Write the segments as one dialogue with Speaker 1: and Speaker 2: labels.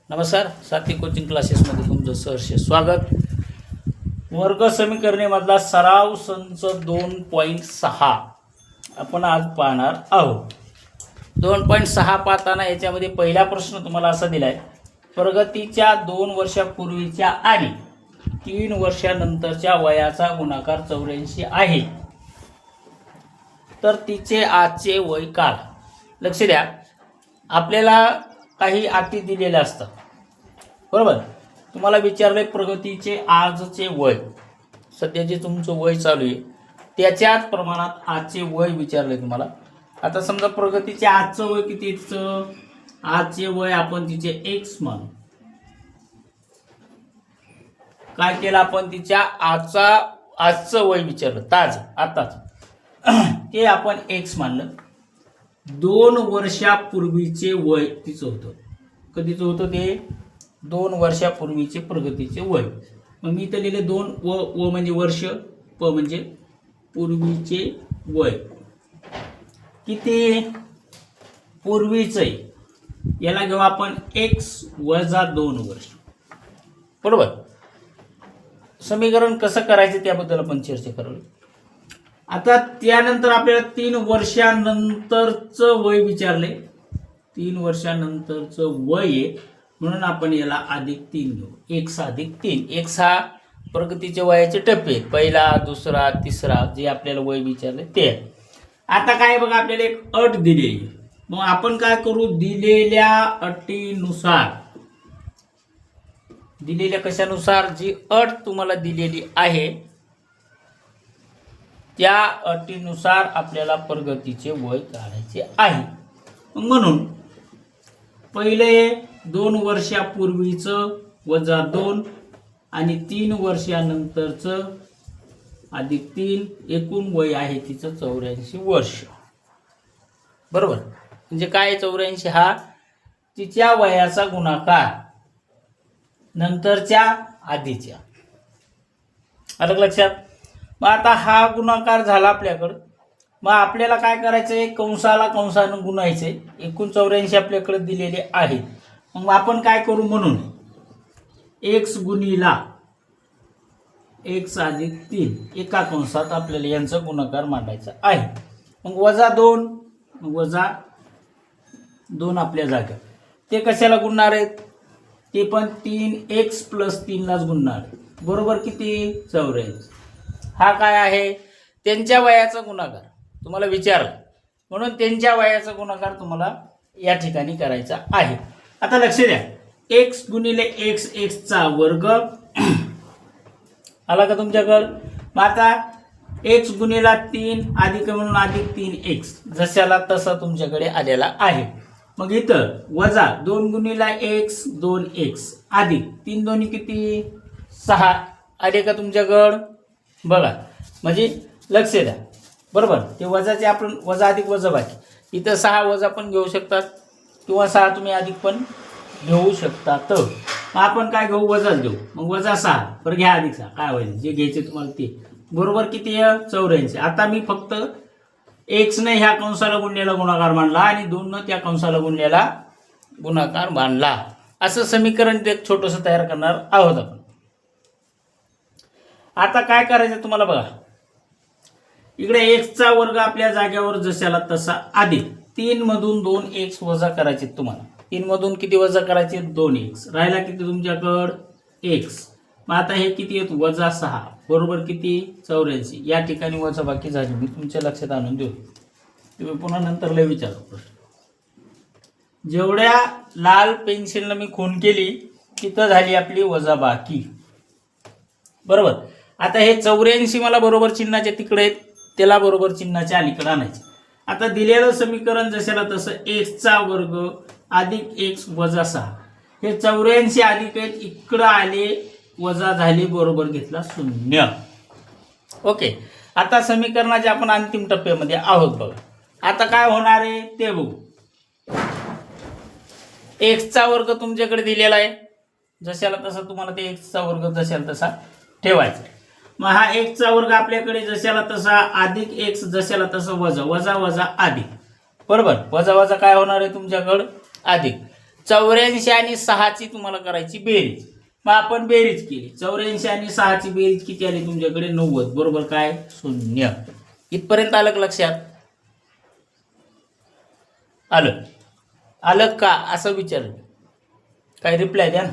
Speaker 1: नमस्कार. सात्विक कोचिंग क्लासेसमध्ये तुमचं सहर्ष स्वागत. वर्ग समीकरणेमधला सराव संच 2.6 आपण आज पाहणार आहोत. 2.6 पाहताना याच्यामध्ये पहिला प्रश्न तुम्हाला असा दिला आहे, प्रगतीच्या 2 वर्षापूर्वीच्या आणि 3 वर्षानंतरच्या वयाचा गुणाकार 84 आहे, तर तिचे आजचे वय काढा. लक्ष द्या, आपल्याला काही अटी दिलेल्या असतात, बरोबर. तुम्हाला विचारले प्रगतीचे आजचे वय, सध्याचे तुमचं वय चालू आहे त्याच्याच प्रमाणात आजचे वय विचारले तुम्हाला. आता समजा प्रगतीचे आजचं वय कितीचं, आजचे वय आपण तिचे एक्स मानू. काय केलं आपण, तिच्या आजचं वय विचारलं, ताज आताच ते आपण एक्स मानलं. 2 वर्षापूर्वीचे वय तिचं होतं. कधीचं होतं ते, 2 वर्षापूर्वीचे प्रगतीचे वय. मग मी इथं लिहिले 2 व म्हणजे वर्ष, प म्हणजे पूर्वीचे वय. किती पूर्वीचे, याला घेऊ आपण एक्स वजा 2 वर्ष, बरोबर. समीकरण कसं करायचं त्याबद्दल आपण चर्चा करू. आता त्यानंतर आपल्याला 3 वर्षानंतरचं वय विचारले. 3 वर्षानंतरचं वय आहे म्हणून आपण याला +3 घेऊ. एक्स +3. एक्स हा प्रगतीच्या वयाचे टप्पे आहेत, पहिला, दुसरा, तिसरा, जे आपल्याला वय विचारले ते. आता काय बघा, आपल्याला एक अट दिलेली. मग आपण काय करू, दिलेल्या अटीनुसार, दिलेल्या कशानुसार, जी अट तुम्हाला दिलेली आहे त्या अटीनुसार आपल्याला प्रगतीचे वय काढायचे आहे. म्हणून पहिले 2 वर्षापूर्वीचं वजा 2 आणि 3 वर्षानंतरचं +3, एकूण वय आहे तिचं 84 वर्ष, बरोबर. म्हणजे काय, 84 हा तिच्या वयाचा गुणाकार नंतरच्या आधीच्या. आलं लक्षात. मग आता हा गुणाकार झाला आपल्याकडं. मग आपल्याला काय करायचं आहे, कंसानं गुणायचे. एकूण 84 आपल्याकडे दिलेले आहेत. मग आपण काय करू, म्हणून एक्स गुणिला एक्स +3 एका कंसात आपल्याला यांचा गुणाकार मांडायचा आहे. मग वजा 2, वजा 2 आपल्या जागा. ते कशाला गुणणार आहेत, ते पण 3x + 3 लाच गुणणार आहे, बरोबर. किती, 84. हा काय आहे, त्यांच्या वयाचा गुणाकार तुम्हाला विचारला, म्हणून त्यांच्या वयाचा गुणाकार तुम्हाला या ठिकाणी करायचा आहे. आता लक्ष द्या, एक्स गुणिले एक्स, एक्सचा वर्ग आला का तुमच्याकडं. मग आता एक्स गुणिला 3 अधिक म्हणून +3x, जशाला तसा तुमच्याकडे आलेला आहे. मग इथं वजा 2 गुणिला एक्स 2x अधिक 3 दोन्ही किती 6 आले का तुमच्याकडं. बघा, म्हणजे लक्ष द्या, बरोबर. ते वजाचे आपण वजा अधिक वजा बाकी, इथं 6 वजा पण घेऊ शकतात किंवा 6 तुम्ही अधिक पण घेऊ शकतात. मग आपण काय घेऊ, वजाच घेऊ. मग वजा 6, बरं घ्या अधिक 6, काय होईल जे घ्यायचे तुम्हाला ते, बरोबर. किती 84. आता मी फक्त एक्सने ह्या कंसाला गुणलेला गुणाकार मांडला आणि 2 त्या कंसाला गुणलेला गुणाकार मांडला. असं समीकरण एक छोटंसं तयार करणार आहोत आपण. आता काय करायचं तुम्हाला बघा, इकडे एक्सचा वर्ग आपल्या जागेवर जशाला तसा अधिक 3 मधून 2x वजा करायचे तुम्हाला. 3 मधून किती वजा करायचे, 2x. राहिला किती तुमच्याकडं, x. मग आता हे किती आहेत, वजा 6, बरोबर. किती, 84. या ठिकाणी वजा बाकी झाली, मी तुमच्या लक्षात आणून देऊ, तुम्ही पुन्हा नंतर लय विचारू प्रश्न. जेवढ्या लाल पेन्सिलनं मी खून केली तिथं झाली आपली वजा बाकी, बरोबर. आता हे 84 मला बरोबर चिन्हाच्या तिकडे आहेत, त्याला बरोबर चिन्हाच्या अलीकडे आणायचे. आता दिलेलं समीकरण जशाला तसं एक्सचा वर्ग अधिक x वजा 6, हे 84 अधिक आहेत, इकडं आले वजा झाले, बरोबर घेतला 0. ओके. आता समीकरणाच्या आपण अंतिम टप्प्यामध्ये आहोत बघा. आता काय होणार आहे ते बघू. एक्सचा वर्ग तुमच्याकडे दिलेला आहे, जशाला तसा तुम्हाला ते एक्सचा वर्ग जशाला तसा ठेवायचा. मग हा एक्सचा वर्ग आपल्याकडे जशाला तसा अधिक एक्स जशाला तसं वजा, वजा वजा अधिक, बरोबर. वजा वजा काय होणार आहे तुमच्याकडं, अधिक. 84 आणि 6ची तुम्हाला करायची बेरीज. मग आपण बेरीज केली. 84 आणि 6ची बेरीज किती आली तुमच्याकडे? 90. बरोबर काय? 0. इथपर्यंत आलं का लक्षात? आलं का असं विचारलं. काय रिप्लाय द्या ना.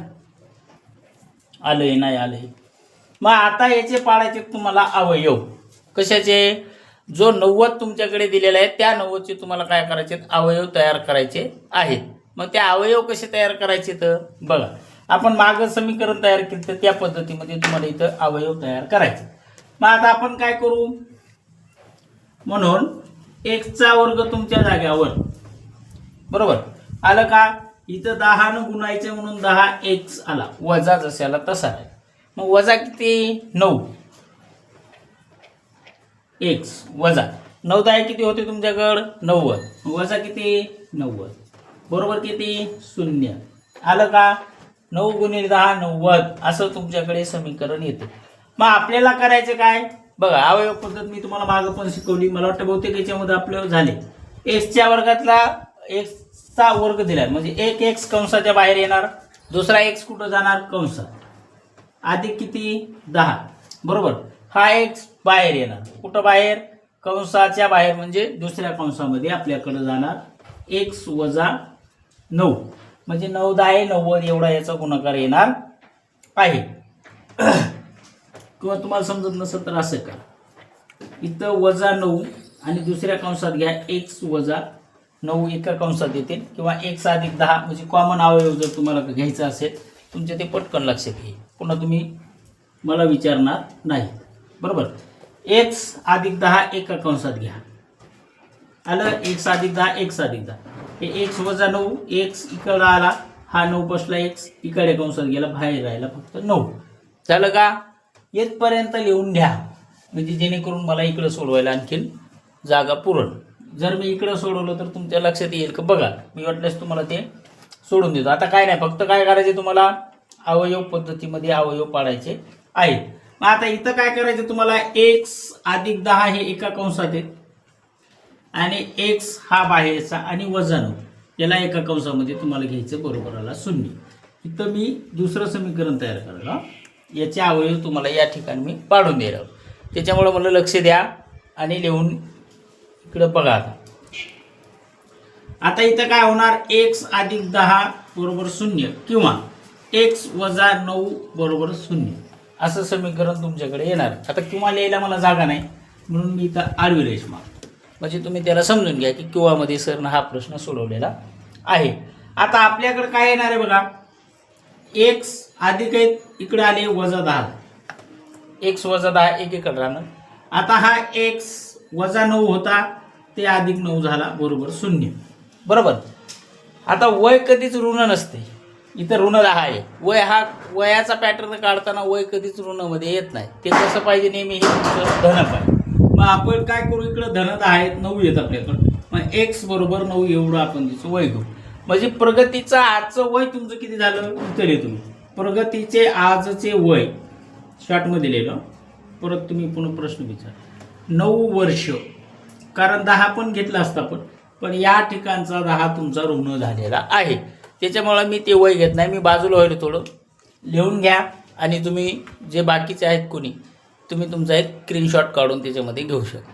Speaker 1: आलंय नाही आलंय. मग आता याचे पाडायचे तुम्हाला अवयव. कशाचे? जो 90 तुमच्याकडे दिलेला आहे त्या 90चे तुम्हाला काय करायचे? अवयव तयार करायचे आहेत. मग ते अवयव कसे तयार करायचे तर बघा, आपण मागं समीकरण तयार केलं तर त्या पद्धतीमध्ये तुम्हाला इथं अवयव तयार करायचे. मग आता आपण काय करू? म्हणून एक्सचा वर्ग तुमच्या जाग्यावर, बरोबर आलं का? इथं 10 न गुणायचं म्हणून 10x आला, वजा जशाला तसा आहे. मग वजा किती? 9 x वजा 9 10 किती होते तुमच्याकडं? 90. वजा किती? 90. बरोबर किती? 0. आलं का? 9 गुणिले 10 90 असं तुमच्याकडे समीकरण येतं. मग आपल्याला करायचं काय? बघा, अवयव पद्धत मी तुम्हाला मागं पण शिकवली. मला वाटतं बहुतेक याच्यामध्ये आपल्याला झाले. एक्सच्या वर्गातला एक्सचा वर्ग दिला म्हणजे एक एक्स कंसाच्या बाहेर येणार, दुसरा एक्स कुठं जाणार? कंसात. अधिक किती? 10. बरोबर. हा एक्स बाहेर येणार. कुठं बाहेर? कंसाच्या बाहेर म्हणजे दुसऱ्या कंसामध्ये आपल्याकडे जाणार एक्स वजा 9 म्हणजे 9 10 90 एवढा याचा गुणाकार येणार आहे. किंवा तुम्हाला समजत नसेल तर असं का, इथं वजा 9 आणि दुसऱ्या कंसात घ्या एक्स वजा 9 एका कंसात येतील, किंवा एक्स अधिक 10 म्हणजे कॉमन अवयव जर तुम्हाला घ्यायचा असेल तुमच्या ते पटकन लक्षात येईल. पुन्हा तुम्ही मला विचारणार नाही. बरोबर. एक्स अधिक 10 एका कंसात घ्या. आलं? एक्स अधिक 10 एक्स अधिक 10 हे एक्स वजा 9 एक्स इकडं आला, हा 9 बसला एक्स इकडे कंसात गेला, बाहेर राहिला फक्त 9. झालं का? येथपर्यंत लिहून घ्या म्हणजे जेणेकरून मला इकडं सोडवायला आणखीन जागा पुरण. जर मी इकडं सोडवलं तर तुमच्या लक्षात येईल का? बघा, मी वाटल्यास तुम्हाला ते सोडून देतो. आता काय नाही, फक्त काय करायचे तुम्हाला? अवयव पद्धतीमध्ये अवयव पाडायचे आहेत. मग आता इथं काय करायचं तुम्हाला? एक्स अधिक 10 हे एका कंसात आहेत आणि एक्स हा बाहेरचा आणि वजा 9 याला एका कंसामध्ये तुम्हाला घ्यायचं. बरोबर आला 0. इथं मी दुसरं समीकरण तयार करायला याचे अवयव तुम्हाला या ठिकाणी मी पाडून द्यायला. त्याच्यामुळे मला लक्ष द्या आणि लिहून इकडं बघा. आता इथं काय होणार? एक्स अधिक 10 बरोबर 0 किंवा एक्स वजा 9 बरोबर 0 असं समीकरण तुमच्याकडे येणार. आता किंवा लिहायला मला जागा नाही म्हणून मी इथं आडवी रेष मारतो म्हणजे तुम्ही त्याला समजून घ्या की किंवा मध्ये सरनं हा प्रश्न सोडवलेला आहे. आता आपल्याकडे काय येणार आहे बघा, एक्स अधिक आहेत इकडे आले वजा 10, एक्स वजा 10 एकीकडे राहणार. आता हा एक्स वजा 9 होता ते अधिक 9 झाला बरोबर 0. बरोबर. आता वय कधीच ऋण नसते, इथं ऋण 10 आहे. वयाचा पॅटर्न काढताना वय कधीच ऋणामध्ये येत नाही. ते कसं पाहिजे? नेहमी हे तुमचं धन पाहिजे. मग आपण काय करू? इकडं धन 10 आहेत, 9 येत आपल्याकडं. मग एक्स बरोबर 9 एवढं आपण तिचं वय घेऊ. म्हणजे प्रगतीचं आजचं वय तुमचं किती झालं? इथं लिहितो मी. प्रगतीचे आजचे वय शॉर्टमध्ये लिहिलं. परत तुम्ही पुन्हा प्रश्न विचार. 9 वर्ष, कारण 10 पण घेतला असता पण या ठिकाणचा 10 तुमचा ऋण झालेला आहे. त्याच्यामुळे मी ते वय घेत नाही. मी बाजूला व्हायला थोडं लिहून घ्या आणि तुम्ही जे बाकीचे आहेत कोणी तुम्ही तुमचा एक स्क्रीनशॉट काढून त्याच्यामध्ये घेऊ शकता.